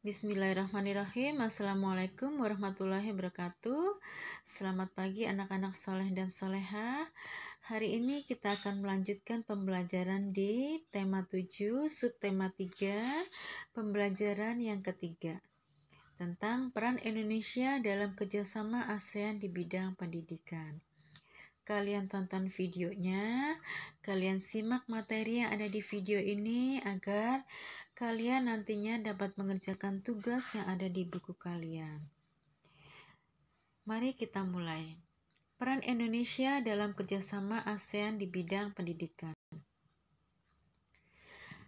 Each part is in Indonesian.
Bismillahirrahmanirrahim. Assalamualaikum warahmatullahi wabarakatuh. Selamat pagi anak-anak soleh dan soleha. Hari ini kita akan melanjutkan pembelajaran di tema 7, subtema 3, pembelajaran yang ketiga, tentang peran Indonesia dalam kerjasama ASEAN di bidang pendidikan. Kalian tonton videonya, kalian simak materi yang ada di video ini agar kalian nantinya dapat mengerjakan tugas yang ada di buku kalian. Mari kita mulai. Peran Indonesia dalam kerjasama ASEAN di bidang pendidikan.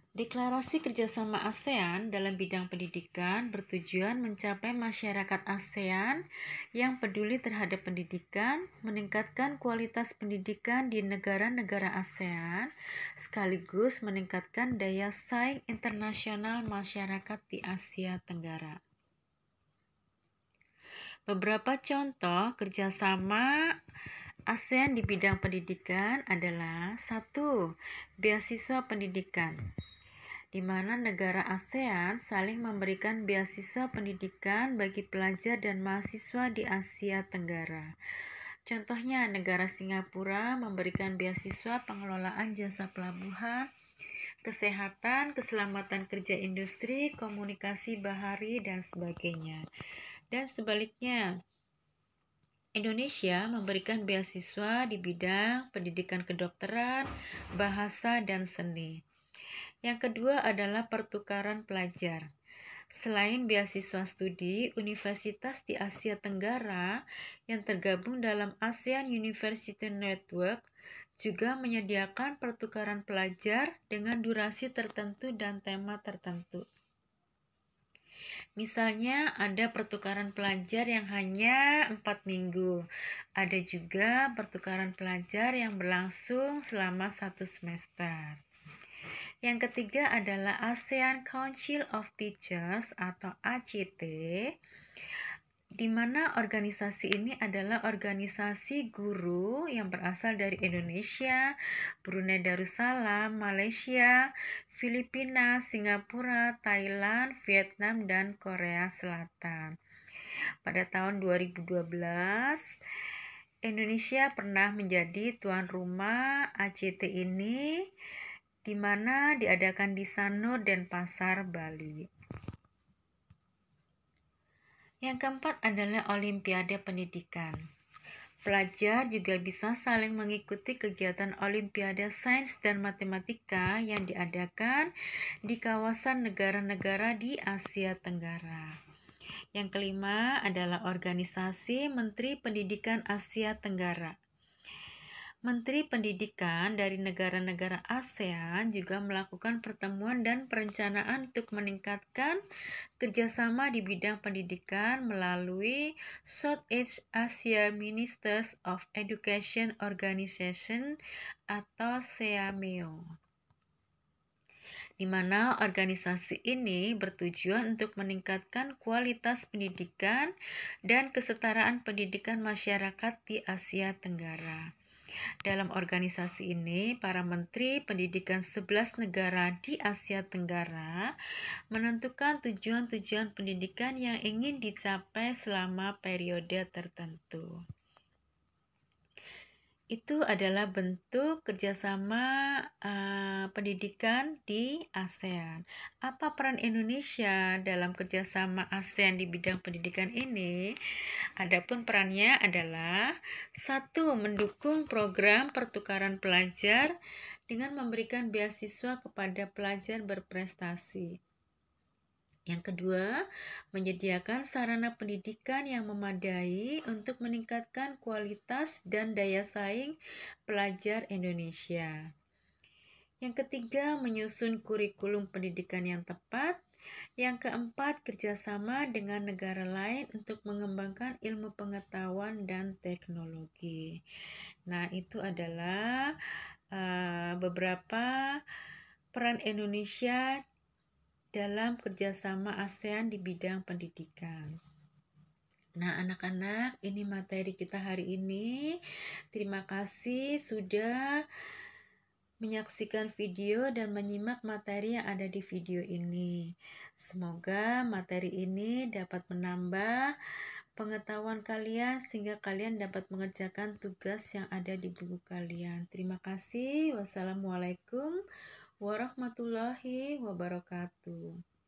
Deklarasi kerjasama ASEAN dalam bidang pendidikan bertujuan mencapai masyarakat ASEAN yang peduli terhadap pendidikan, meningkatkan kualitas pendidikan di negara-negara ASEAN, sekaligus meningkatkan daya saing internasional masyarakat di Asia Tenggara. Beberapa contoh kerjasama ASEAN di bidang pendidikan adalah 1. Beasiswa pendidikan, di mana negara ASEAN saling memberikan beasiswa pendidikan bagi pelajar dan mahasiswa di Asia Tenggara. Contohnya, negara Singapura memberikan beasiswa pengelolaan jasa pelabuhan, kesehatan, keselamatan kerja industri, komunikasi bahari, dan sebagainya. Dan sebaliknya, Indonesia memberikan beasiswa di bidang pendidikan kedokteran, bahasa, dan seni. Yang kedua adalah pertukaran pelajar. Selain beasiswa studi, universitas di Asia Tenggara yang tergabung dalam ASEAN University Network juga menyediakan pertukaran pelajar dengan durasi tertentu dan tema tertentu. Misalnya ada pertukaran pelajar yang hanya 4 minggu. Ada juga pertukaran pelajar yang berlangsung selama 1 semester. Yang ketiga adalah ASEAN Council of Teachers atau ACT, di mana organisasi ini adalah organisasi guru yang berasal dari Indonesia, Brunei Darussalam, Malaysia, Filipina, Singapura, Thailand, Vietnam, dan Korea Selatan. Pada tahun 2012, Indonesia pernah menjadi tuan rumah ACT ini, di mana diadakan di Sanur, Denpasar, Bali. Yang keempat adalah Olimpiade Pendidikan. Pelajar juga bisa saling mengikuti kegiatan Olimpiade Sains dan Matematika yang diadakan di kawasan negara-negara di Asia Tenggara. Yang kelima adalah Organisasi Menteri Pendidikan Asia Tenggara. Menteri Pendidikan dari negara-negara ASEAN juga melakukan pertemuan dan perencanaan untuk meningkatkan kerjasama di bidang pendidikan melalui Southeast Asia Ministers of Education Organization atau SEAMEO, di mana organisasi ini bertujuan untuk meningkatkan kualitas pendidikan dan kesetaraan pendidikan masyarakat di Asia Tenggara. Dalam organisasi ini, para menteri pendidikan 11 negara di Asia Tenggara menentukan tujuan-tujuan pendidikan yang ingin dicapai selama periode tertentu. Itu adalah bentuk kerjasama pendidikan di ASEAN. Apa peran Indonesia dalam kerjasama ASEAN di bidang pendidikan ini? Adapun perannya adalah 1. Mendukung program pertukaran pelajar dengan memberikan beasiswa kepada pelajar berprestasi. Yang kedua, menyediakan sarana pendidikan yang memadai untuk meningkatkan kualitas dan daya saing pelajar Indonesia. Yang ketiga, menyusun kurikulum pendidikan yang tepat. Yang keempat, kerjasama dengan negara lain untuk mengembangkan ilmu pengetahuan dan teknologi. Nah, itu adalah beberapa peran Indonesia dalam kerjasama ASEAN di bidang pendidikan. Nah, anak-anak, ini materi kita hari ini. Terima kasih sudah menyaksikan video dan menyimak materi yang ada di video ini. Semoga materi ini dapat menambah pengetahuan kalian sehingga kalian dapat mengerjakan tugas yang ada di buku kalian. Terima kasih. Wassalamualaikum warahmatullahi wabarakatuh.